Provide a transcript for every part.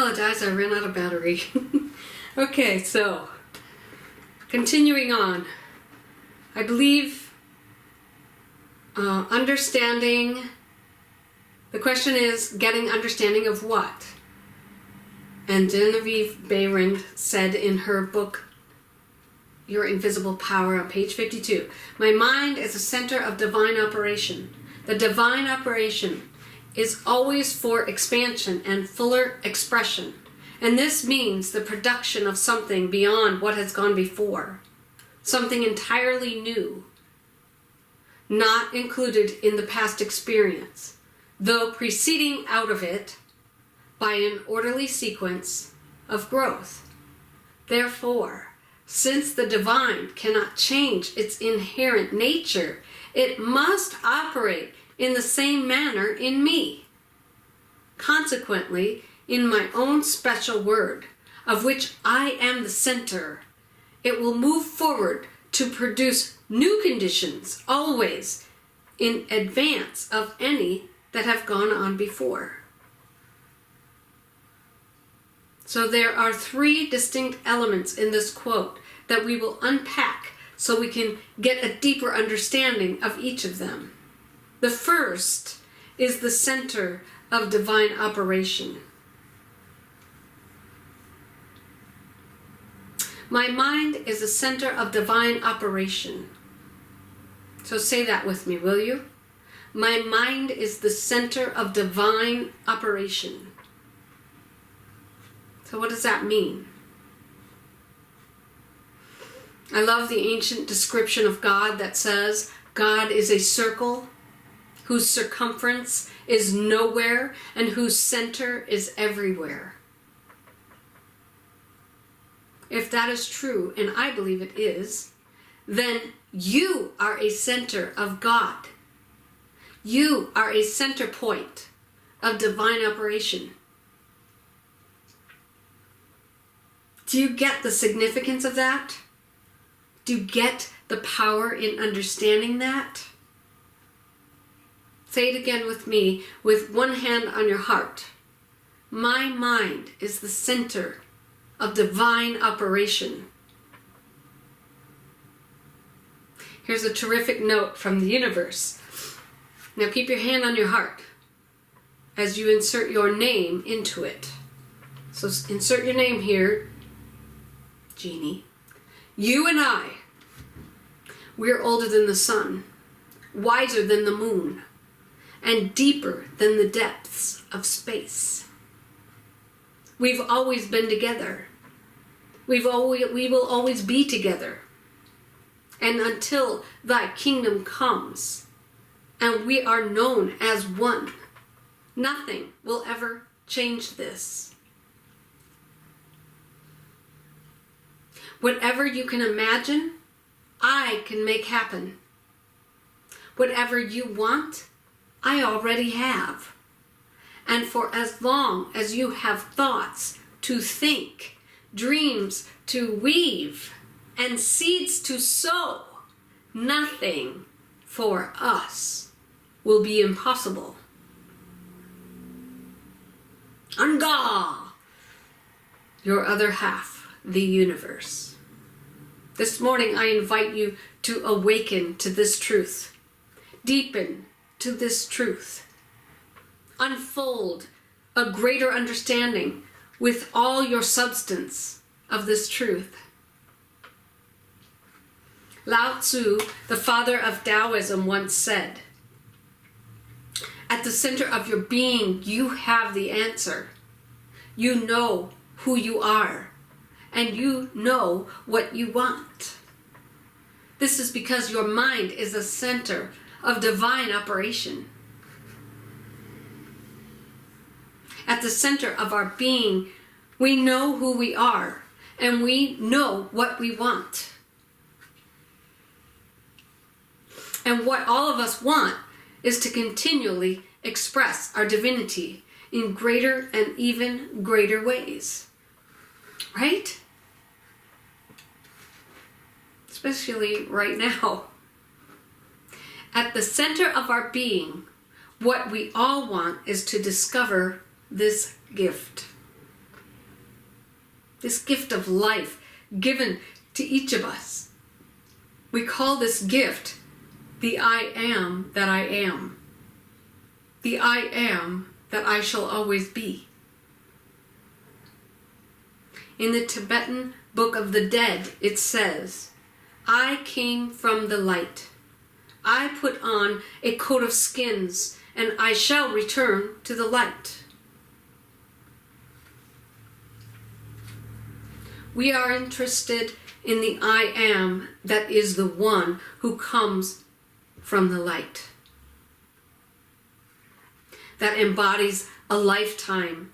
Apologize, I ran out of battery. Okay, so continuing on. I believe understanding, the question is getting understanding of what? And Genevieve Behrend said in her book, Your Invisible Power, on page 52, my mind is a center of divine operation. The divine operation is always for expansion and fuller expression. And this means the production of something beyond what has gone before. Something entirely new, not included in the past experience, though preceding out of it by an orderly sequence of growth. Therefore, since the divine cannot change its inherent nature, it must operate in the same manner in me. Consequently, in my own special word, of which I am the center, it will move forward to produce new conditions always in advance of any that have gone on before. So there are three distinct elements in this quote that we will unpack so we can get a deeper understanding of each of them. The first is the center of divine operation. My mind is a center of divine operation. So say that with me, will you? My mind is the center of divine operation. So what does that mean? I love the ancient description of God that says God is a circle whose circumference is nowhere and whose center is everywhere. If that is true, and I believe it is, then you are a center of God. You are a center point of divine operation. Do you get the significance of that? Do you get the power in understanding that? Say it again with me, with one hand on your heart. My mind is the center of divine operation. Here's a terrific note from the universe. Now keep your hand on your heart as you insert your name into it. So insert your name here, Jeanne. You and I, we're older than the sun, wiser than the moon, and deeper than the depths of space. We've always been together. We will always be together. And until thy kingdom comes, and we are known as one, nothing will ever change this. Whatever you can imagine, I can make happen. Whatever you want, I already have. And for as long as you have thoughts to think, dreams to weave, and seeds to sow, nothing for us will be impossible. Anga! Your other half, the universe. This morning I invite you to awaken to this truth. Deepen to this truth. Unfold a greater understanding with all your substance of this truth. Lao Tzu, the father of Taoism, once said, at the center of your being, you have the answer. You know who you are, and you know what you want. This is because your mind is a center of divine operation. At the center of our being, we know who we are, and we know what we want. And what all of us want is to continually express our divinity in greater and even greater ways. Right? Especially right now. At the center of our being, what we all want is to discover this gift. this gift of life given to each of us. We call this gift the I am that I am. The I am that I shall always be. In the Tibetan Book of the Dead, it says, I came from the light. I put on a coat of skins, and I shall return to the light. We are interested in the I am that is the one who comes from the light, that embodies a lifetime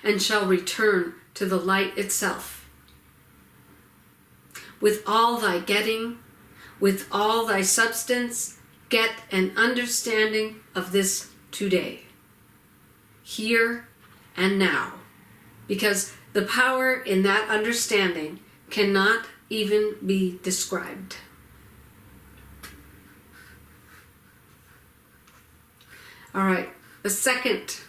and shall return to the light itself. With all thy getting, with all thy substance, get an understanding of this today, here and now, because the power in that understanding cannot even be described. All right, the second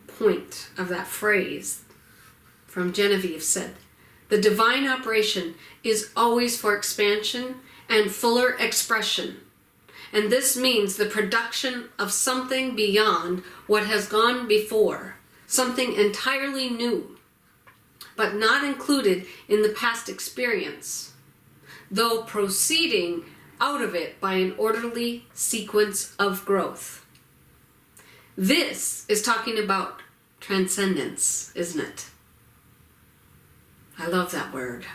point of that phrase from Genevieve said, the divine operation is always for expansion and fuller expression. And this means the production of something beyond what has gone before, something entirely new, but not included in the past experience, though proceeding out of it by an orderly sequence of growth. This is talking about transcendence, isn't it? I love that word.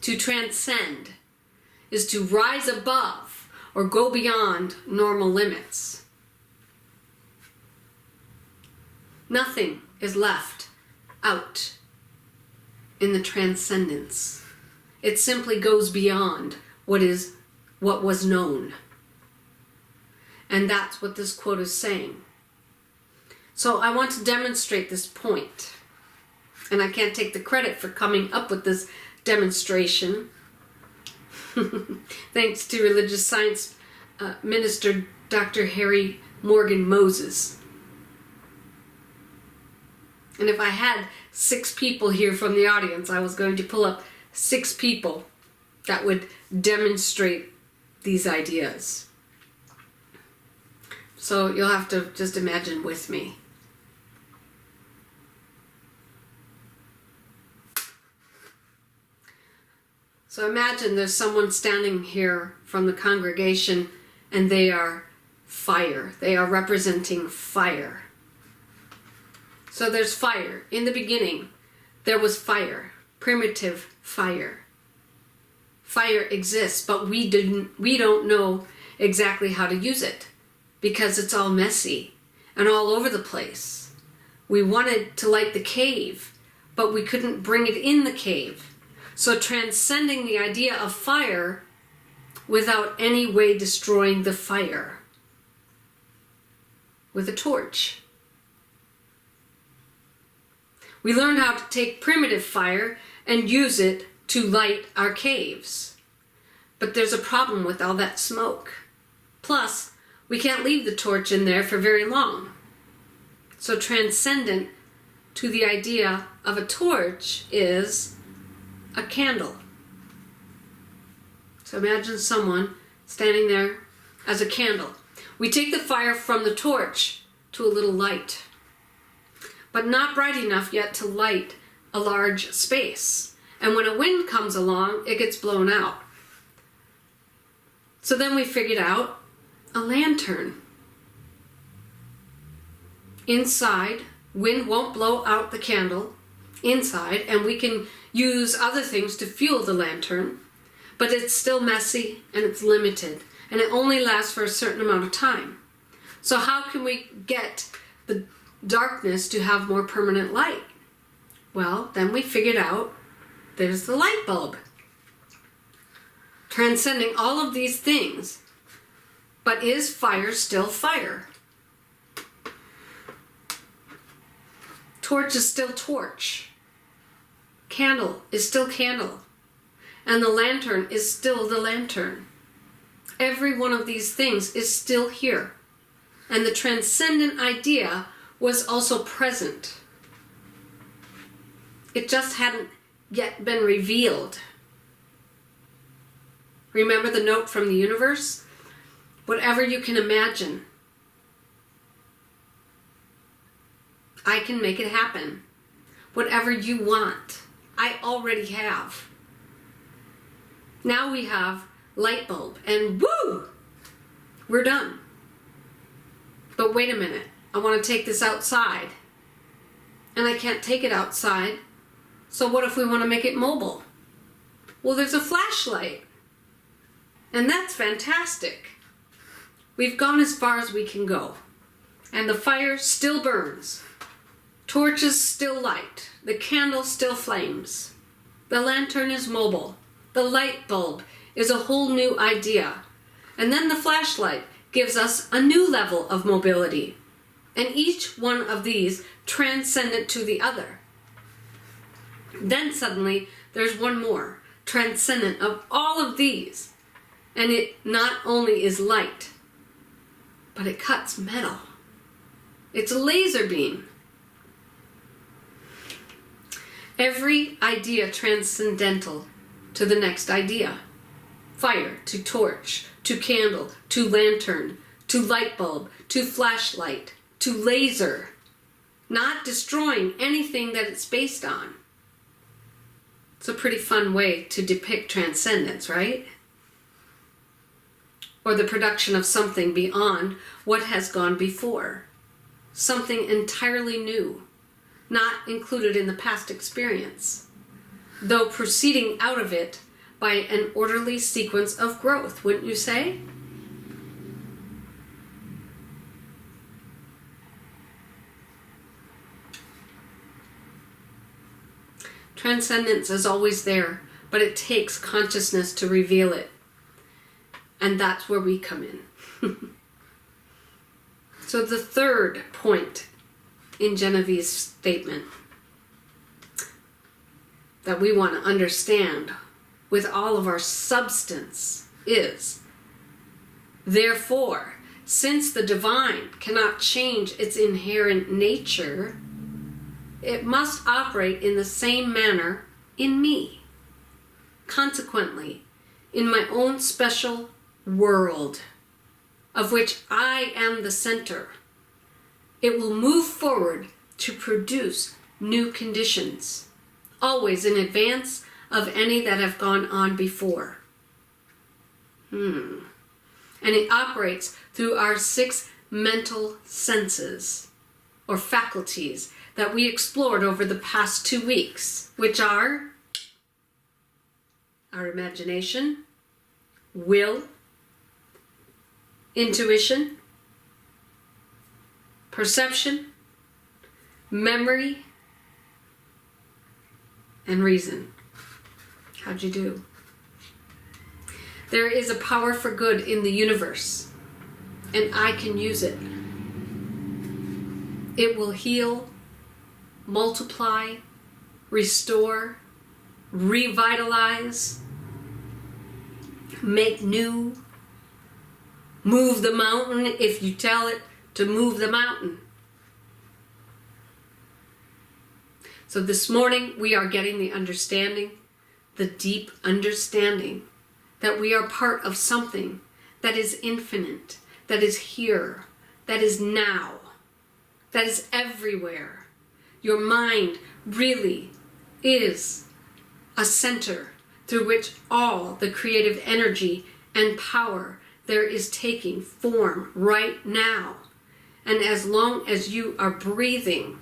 To transcend is to rise above or go beyond normal limits. Nothing is left out in the transcendence. It simply goes beyond what was known. And that's what this quote is saying. So I want to demonstrate this point. And I can't take the credit for coming up with this demonstration. Thanks to religious science minister Dr. Harry Morgan Moses. And if I had 6 people here from the audience, I was going to pull up 6 people that would demonstrate these ideas. So you'll have to just imagine with me. So imagine there's someone standing here from the congregation and they are fire. They are representing fire. So there's fire. In the beginning, there was fire, primitive fire. Fire exists, but we don't know exactly how to use it because it's all messy and all over the place. We wanted to light the cave, but we couldn't bring it in the cave. So transcending the idea of fire without any way destroying the fire with a torch. We learned how to take primitive fire and use it to light our caves. But there's a problem with all that smoke. Plus, we can't leave the torch in there for very long. So transcendent to the idea of a torch is a candle. So imagine someone standing there as a candle. We take the fire from the torch to a little light, but not bright enough yet to light a large space. And when a wind comes along, it gets blown out. So then we figured out a lantern. Inside, wind won't blow out the candle inside, and we can use other things to fuel the lantern, but it's still messy and it's limited, and it only lasts for a certain amount of time. So how can we get the darkness to have more permanent light? Well, then we figured out there's the light bulb. Transcending all of these things, but is fire still fire? Torch is still torch. Candle is still candle. And the lantern is still the lantern. Every one of these things is still here. And the transcendent idea was also present. It just hadn't yet been revealed. Remember the note from the universe? Whatever you can imagine, I can make it happen. Whatever you want, I already have. Now we have light bulb, and woo! We're done. But wait a minute, I want to take this outside. And I can't take it outside. So what if we want to make it mobile? Well, there's a flashlight. And that's fantastic. We've gone as far as we can go. And the fire still burns. Torches still light. The candle still flames. The lantern is mobile. The light bulb is a whole new idea. And then the flashlight gives us a new level of mobility. And each one of these transcendent to the other. Then suddenly there's one more, transcendent of all of these. And it not only is light, but it cuts metal. It's a laser beam. Every idea transcendental to the next idea. Fire to torch, to candle, to lantern, to light bulb, to flashlight, to laser. Not destroying anything that it's based on. It's a pretty fun way to depict transcendence, right? Or the production of something beyond what has gone before. Something entirely new, not included in the past experience, though proceeding out of it by an orderly sequence of growth, wouldn't you say? Transcendence is always there, but it takes consciousness to reveal it. And that's where we come in. So the third point in Genevieve's statement that we want to understand with all of our substance is, therefore, since the divine cannot change its inherent nature, it must operate in the same manner in me. Consequently, in my own special world, of which I am the center, it will move forward to produce new conditions, always in advance of any that have gone on before. And it operates through our 6 mental senses, or faculties, that we explored over the past 2 weeks, which are our imagination, will, intuition, perception, memory, and reason. How'd you do? There is a power for good in the universe, and I can use it. It will heal, multiply, restore, revitalize, make new, move the mountain if you tell it to move the mountain. So this morning we are getting the understanding, the deep understanding, that we are part of something that is infinite, that is here, that is now, that is everywhere. Your mind really is a center through which all the creative energy and power there is taking form right now. And as long as you are breathing,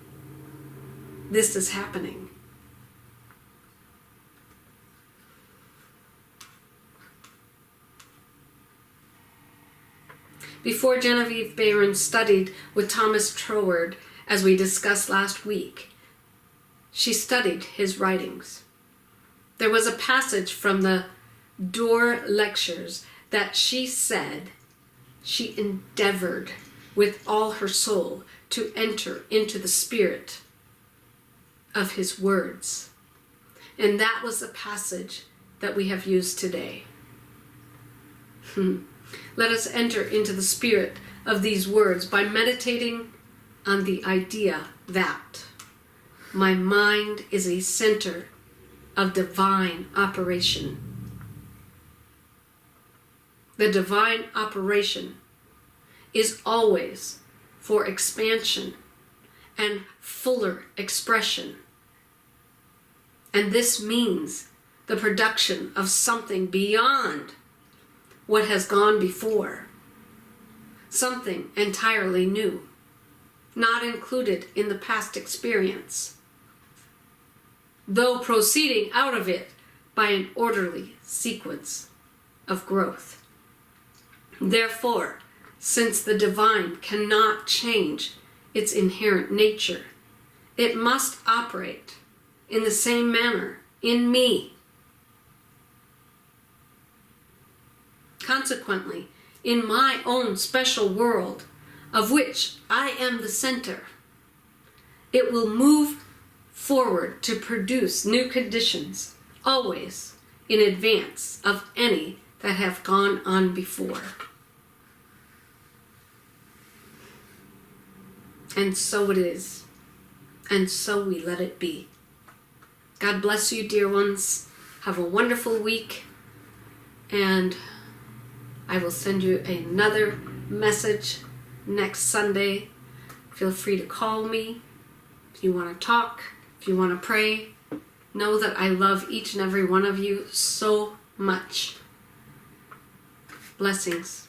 this is happening. Before Genevieve Bayron studied with Thomas Troward, as we discussed last week, she studied his writings. There was a passage from the Door Lectures that she said she endeavored with all her soul to enter into the spirit of his words. And that was the passage that we have used today. Let us enter into the spirit of these words by meditating on the idea that My mind is a center of divine operation. The divine operation is always for expansion and fuller expression. And this means the production of something beyond what has gone before, something entirely new, not included in the past experience, though proceeding out of it by an orderly sequence of growth. Therefore, since the divine cannot change its inherent nature, it must operate in the same manner in me. Consequently, in my own special world, of which I am the center, it will move forward to produce new conditions, always in advance of any that have gone on before. And so it is, and so we let it be. God bless you, dear ones. Have a wonderful week, and I will send you another message next Sunday. Feel free to call me if you want to talk, if you want to pray. Know that I love each and every one of you so much. Blessings.